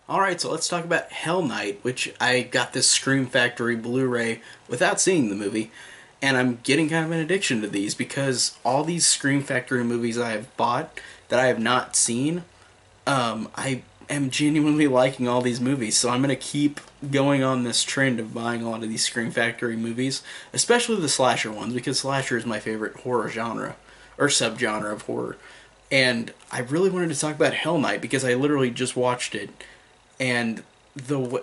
Alright, so let's talk about Hell Night, which I got this Scream Factory Blu-ray without seeing the movie, and I'm getting kind of an addiction to these because all these Scream Factory movies I have bought that I have not seen, I am genuinely liking all these movies, so I'm gonna keep going on this trend of buying a lot of these Scream Factory movies, especially the slasher ones, because slasher is my favorite horror genre, or subgenre of horror. And I really wanted to talk about Hell Night because I literally just watched it, and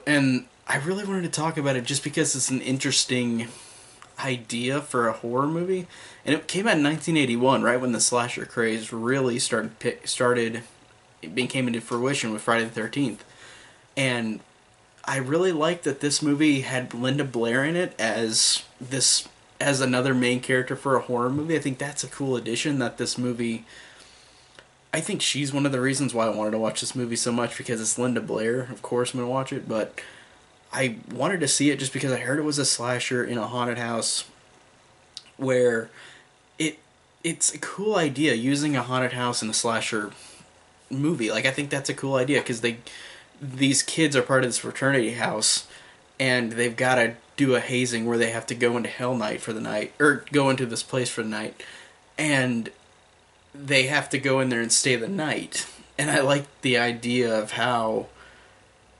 and I really wanted to talk about it just because it's an interesting idea for a horror movie, and it came out in 1981, right when the slasher craze really started it came into fruition with Friday the 13th, and I really like that this movie had Linda Blair in it as another main character for a horror movie. I think that's a cool addition that this movie I think she's one of the reasons why I wanted to watch this movie so much because it's Linda Blair. Of course, I'm gonna watch it, but I wanted to see it just because I heard it was a slasher in a haunted house where it it's a cool idea using a haunted house in a slasher movie. Like I think that's a cool idea because these kids are part of this fraternity house and they've got to do a hazing where they have to go into Hell Night for the night or go into this place for the night, and they have to go in there and stay the night. And I like the idea of how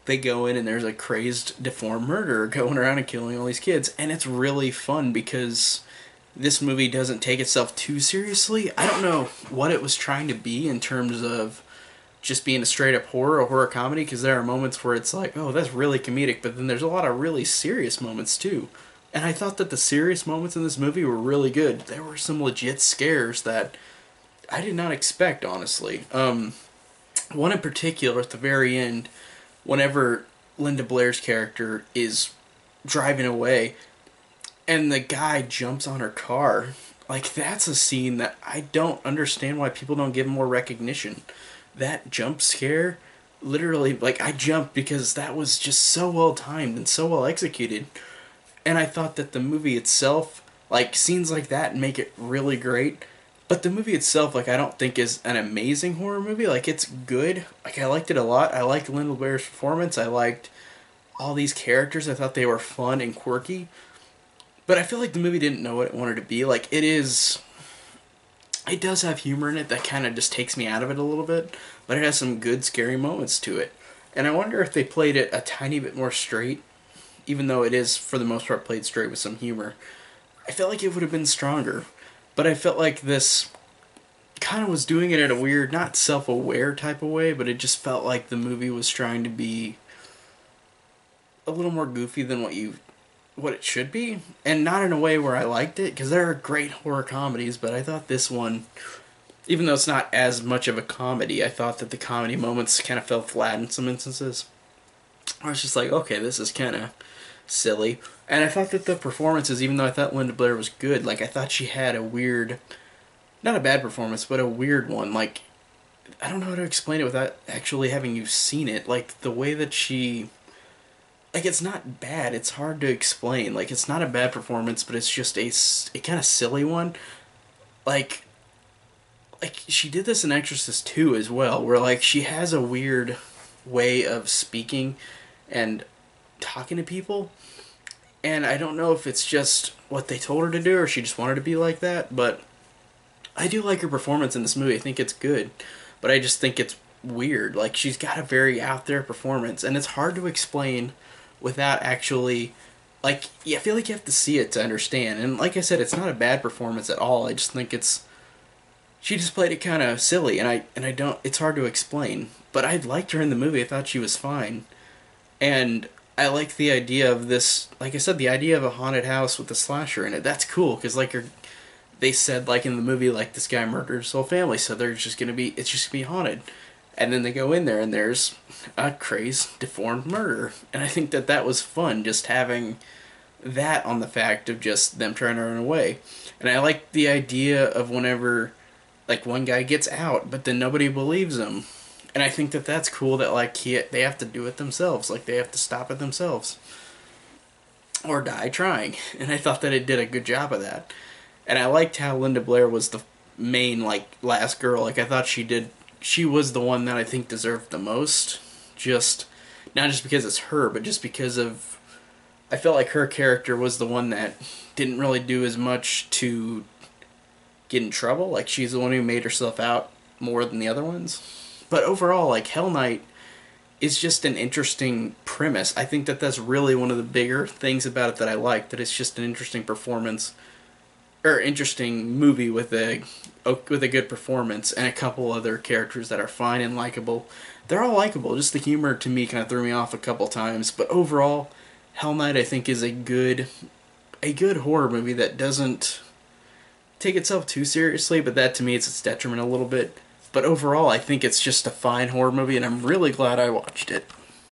they go in and there's a crazed, deformed murderer going around and killing all these kids. And it's really fun because this movie doesn't take itself too seriously. I don't know what it was trying to be in terms of just being a straight up horror or horror comedy, because there are moments where it's like, oh, that's really comedic, but then there's a lot of really serious moments too. And I thought that the serious moments in this movie were really good. There were some legit scares that I did not expect, honestly. One in particular at the very end, whenever Linda Blair's character is driving away and the guy jumps on her car. Like, that's a scene that I don't understand why people don't give more recognition. That jump scare, literally, like, I jumped because that was just so well timed and so well executed. And I thought that the movie itself, like, scenes like that make it really great. But the movie itself, like, I don't think is an amazing horror movie. Like, it's good. Like, I liked it a lot. I liked Linda Blair's performance. I liked all these characters. I thought they were fun and quirky. But I feel like the movie didn't know what it wanted to be. Like, it does have humor in it that kind of just takes me out of it a little bit. But it has some good, scary moments to it. And I wonder if they played it a tiny bit more straight, even though it is, for the most part, played straight with some humor. I felt like it would have been stronger. But I felt like this kind of was doing it in a weird, not self aware type of way, but it just felt like the movie was trying to be a little more goofy than what it should be, and not in a way where I liked it, because there are great horror comedies, but I thought this one, even though it's not as much of a comedy, I thought that the comedy moments kind of fell flat in some instances. I was just like, okay, this is kind of silly. And I thought that the performances, even though I thought Linda Blair was good, like, I thought she had a weird, not a bad performance, but a weird one. Like, I don't know how to explain it without actually having you seen it. Like, the way that like, it's not bad. It's hard to explain. Like, it's not a bad performance, but it's just a kind of silly one. Like, she did this in Exorcist 2 as well, where, like, she has a weird way of speaking and talking to people. And I don't know if it's just what they told her to do or she just wanted to be like that, but I do like her performance in this movie. I think it's good, but I just think it's weird. Like, she's got a very out there performance, and it's hard to explain without actually, like, yeah, I feel like you have to see it to understand. And like I said, it's not a bad performance at all. I just think she just played it kind of silly, and I don't. It's hard to explain. But I liked her in the movie. I thought she was fine, and I like the idea of this. Like I said, the idea of a haunted house with a slasher in it. That's cool because, like, they said, like, in the movie, like, this guy murdered his whole family, so it's just gonna be haunted. And then they go in there and there's a crazed, deformed murder. And I think that that was fun, just having that on the fact of just them trying to run away. And I like the idea of whenever, like, one guy gets out, but then nobody believes him. And I think that that's cool that, like, they have to do it themselves. Like, they have to stop it themselves. Or die trying. And I thought that it did a good job of that. And I liked how Linda Blair was the main, like, last girl. Like, I thought she was the one that I think deserved the most. Just Not just because it's her, but just because of I felt like her character was the one that didn't really do as much to get in trouble. Like she's the one who made herself out more than the other ones. But overall, like Hell Knight is just an interesting premise. I think that that's really one of the bigger things about it that I like. That it's just an interesting performance or interesting movie with a good performance and a couple other characters that are fine and likable. They're all likable. Just the humor to me kind of threw me off a couple times, but overall, Hell Knight I think is a good horror movie that doesn't take itself too seriously, but that to me it's its detriment a little bit. But overall, I think it's just a fine horror movie, and I'm really glad I watched it.